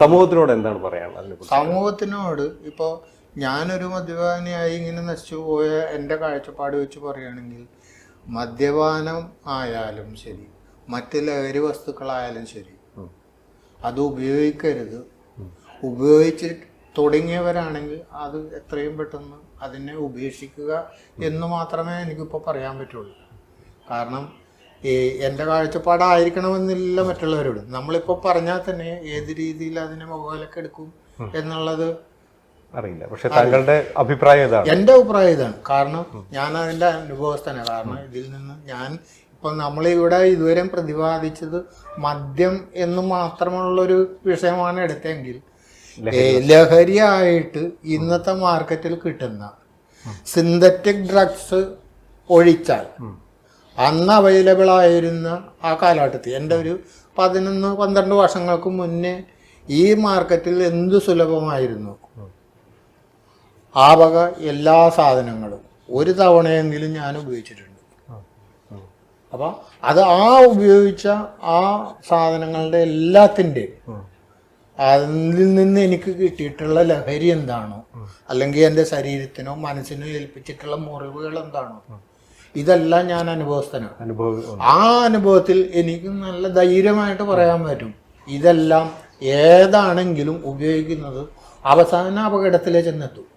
സമൂഹത്തിനോട് എന്താണ് പറയാനുള്ളത്? സമൂഹത്തിനോട് ഇപ്പോൾ ഞാനൊരു മദ്യപാനിയായി ഇങ്ങനെ നശിച്ചു പോയ എൻ്റെ കാഴ്ചപ്പാട് വെച്ച് പറയുകയാണെങ്കിൽ, മദ്യപാനം ആയാലും ശരി, മറ്റ് ലഹരി വസ്തുക്കളായാലും ശരി, അത് ഉപയോഗിക്കരുത്. ഉപയോഗിച്ച് തുടങ്ങിയവരാണെങ്കിൽ അത് എത്രയും പെട്ടെന്ന് അതിനെ ഉപേക്ഷിക്കുക എന്ന് മാത്രമേ എനിക്കിപ്പോൾ പറയാൻ പറ്റുള്ളൂ. കാരണം എൻ്റെ കാഴ്ചപ്പാടായിരിക്കണമെന്നില്ല മറ്റുള്ളവരോട്. നമ്മളിപ്പോൾ പറഞ്ഞാൽ തന്നെ ഏത് രീതിയിൽ അതിനെ മുഖവിലക്കെടുക്കും എന്നുള്ളത് അറിയില്ല. പക്ഷെ താങ്കളുടെ അഭിപ്രായം ഇതാണ്? എൻ്റെ അഭിപ്രായം ഇതാണ്. കാരണം ഞാൻ അതിൻ്റെ അനുഭവസ്ഥനാണ്. കാരണം ഇതിൽ നിന്ന് ഞാൻ ഇപ്പം നമ്മളിവിടെ ഇതുവരെ പ്രതിപാദിച്ചത് മദ്യം എന്ന് മാത്രമുള്ളൊരു വിഷയമാണ് എടുത്തെങ്കിൽ, ലഹരിയായിട്ട് ഇന്നത്തെ മാർക്കറ്റിൽ കിട്ടുന്ന സിന്തറ്റിക് ഡ്രഗ്സ് ഒഴിച്ചാൽ അന്ന് അവൈലബിൾ ആയിരുന്ന ആ കാലഘട്ടത്തിൽ, എൻ്റെ ഒരു 11-12 വർഷങ്ങൾക്ക് മുന്നേ ഈ മാർക്കറ്റിൽ എന്ത് സുലഭമായിരുന്നു. ആ വക എല്ലാ സാധനങ്ങളും ഒരു തവണയെങ്കിലും ഞാൻ ഉപയോഗിച്ചിട്ടുണ്ട്. അപ്പം അത് ഉപയോഗിച്ച ആ സാധനങ്ങളുടെ എല്ലാത്തിൻ്റെയും അതിൽ നിന്ന് എനിക്ക് കിട്ടിയിട്ടുള്ള ലഹരി എന്താണോ, അല്ലെങ്കിൽ എൻ്റെ ശരീരത്തിനോ മനസ്സിനോ ഏൽപ്പിച്ചിട്ടുള്ള മുറിവുകൾ എന്താണോ, ഇതെല്ലാം ഞാൻ അനുഭവസ്ഥനാണ്. ആ അനുഭവത്തിൽ എനിക്ക് നല്ല ധൈര്യമായിട്ട് പറയാൻ പറ്റും, ഇതെല്ലാം ഏതാണെങ്കിലും ഉപയോഗിക്കുന്നത് അവസാന അപകടത്തിലേ ചെന്നെത്തും.